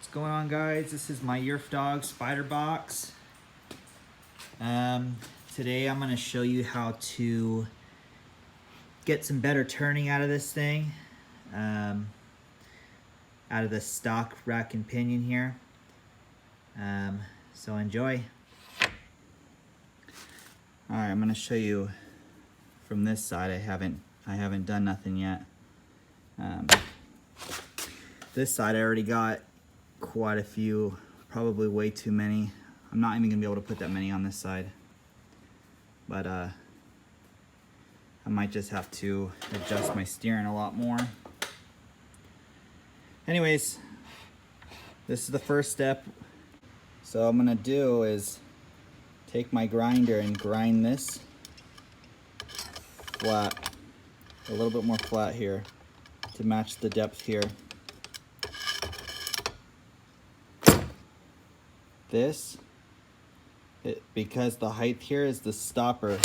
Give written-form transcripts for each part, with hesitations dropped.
What's going on, guys? This is my Yerfdog spider box. Today I'm going to show you how to get some better turning out of this thing, out of the stock rack and pinion here. So enjoy. Alright, I'm going to show you from this side. I haven't done nothing yet. This side I already got quite a few, probably way too many. I'm not even gonna be able to put that many on this side, but I might just have to adjust my steering a lot more. Anyways, this is the first step. So I'm gonna do is take my grinder and grind this flat, a little bit more flat here to match the depth here. This, because the height here is the stopper,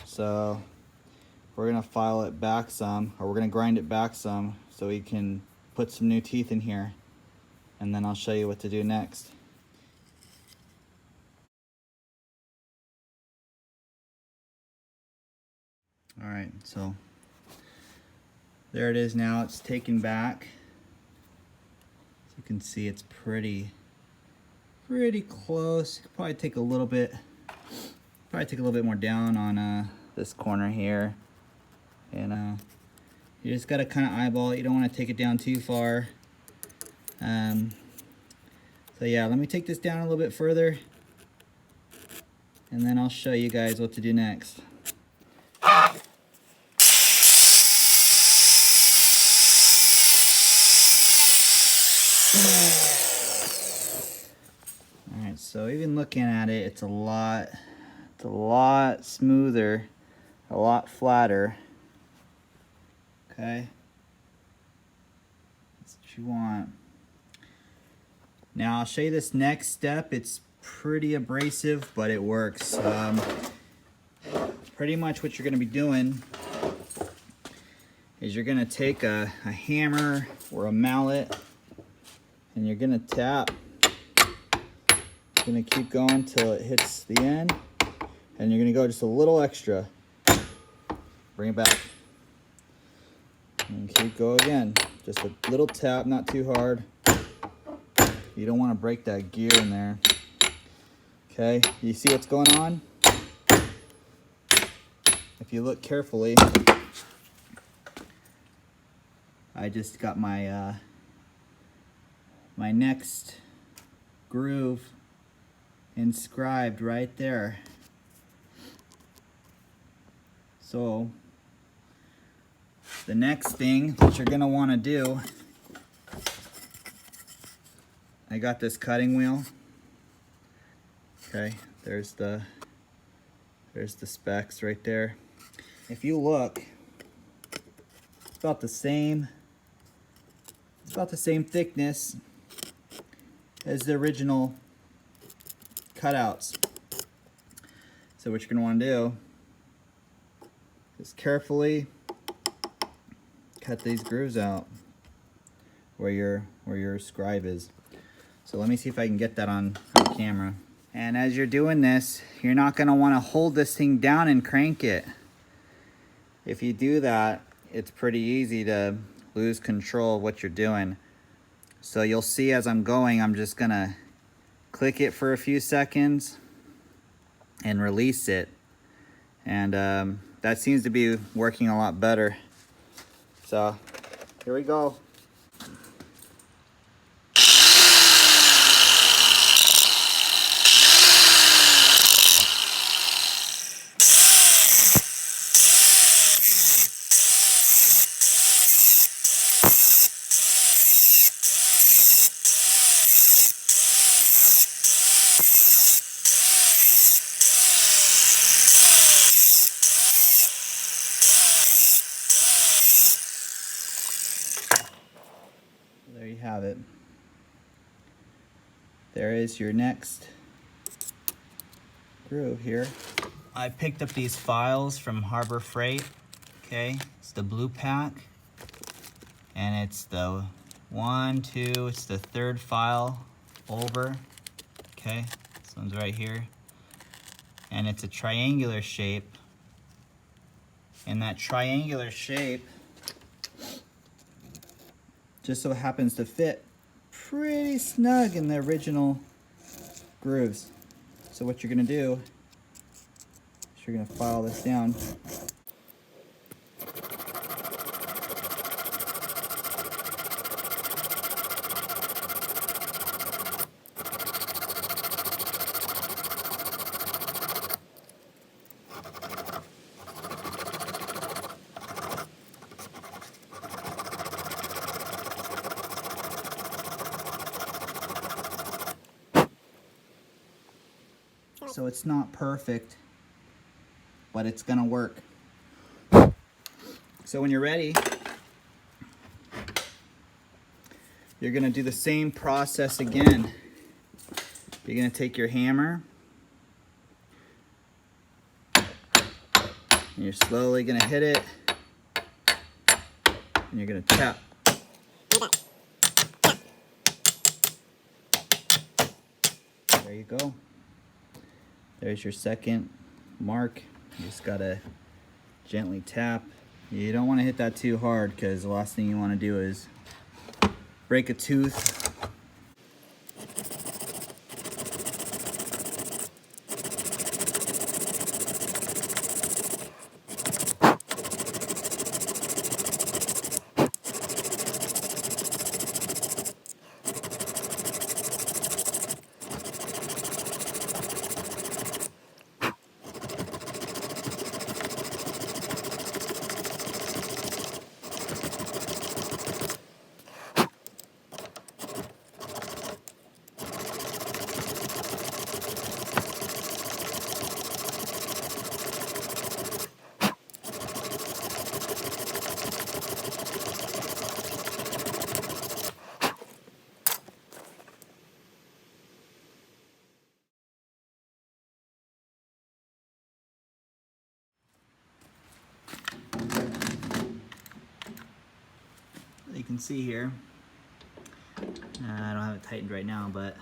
so we're gonna file it back some, or we're gonna grind it back some so we can put some new teeth in here, and then I'll show you what to do next. Alright, so there it is now. It's taken back. As you can see, it's pretty close. You could probably take a little bit more down on this corner here, and you just gotta kind of eyeball it. You don't want to take it down too far. So yeah, let me take this down a little bit further, and then I'll show you guys what to do next. Alright, so even looking at it, it's a lot smoother, a lot flatter. Okay, that's what you want. Now I'll show you this next step. It's pretty abrasive, but it works. Pretty much what you're going to be doing is you're going to take a hammer or a mallet, and you're going to tap. You're going to keep going till it hits the end, and you're going to go just a little extra. Bring it back. And keep going again. Just a little tap, not too hard. You don't want to break that gear in there. Okay, you see what's going on? If you look carefully, I just got my my next groove inscribed right there. So the next thing that you're gonna want to do, I got this cutting wheel. Okay, there's the specs right there. If you look, it's about the same thickness as the original cutouts. So what you're gonna want to do is carefully cut these grooves out where your scribe is. So let me see if I can get that on camera. And as you're doing this, you're not gonna want to hold this thing down and crank it. If you do that, it's pretty easy to lose control of what you're doing. So you'll see as I'm going, I'm just gonna click it for a few seconds and release it. And that seems to be working a lot better. So here we go. There you have it. There is your next groove here. I picked up these files from Harbor Freight. Okay, it's the blue pack, and it's the 1, 2, it's the third file over. Okay, this one's right here. And it's a triangular shape. And that triangular shape just so happens to fit pretty snug in the original grooves. So what you're gonna do is you're gonna file this down. So it's not perfect, but it's gonna work. So when you're ready, you're gonna do the same process again. You're gonna take your hammer, and you're slowly gonna hit it, and you're gonna tap. There you go. There's your second mark. You just gotta gently tap. You don't want to hit that too hard because the last thing you want to do is break a tooth. You can see here, I don't have it tightened right now, but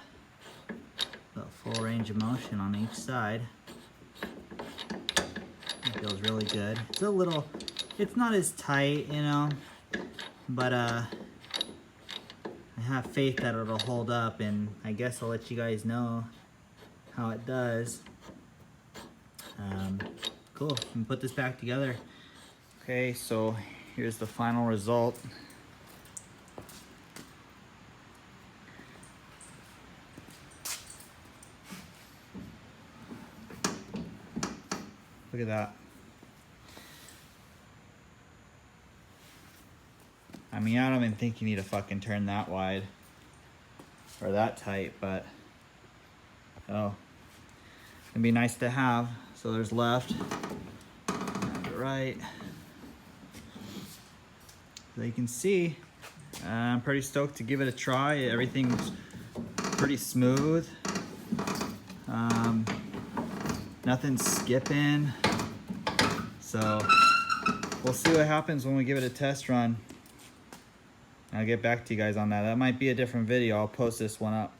full range of motion on each side. It feels really good. It's a little, it's not as tight, you know, but I have faith that it'll hold up, and I guess I'll let you guys know how it does. Cool, we can put this back together. Okay, so here's the final result. Look at that. I mean, I don't even think you need to fucking turn that wide or that tight, but oh, it'd be nice to have. So there's left, right. So you can see, I'm pretty stoked to give it a try. Everything's pretty smooth. Nothing's skipping. So we'll see what happens when we give it a test run. I'll get back to you guys on that. That might be a different video. I'll post this one up.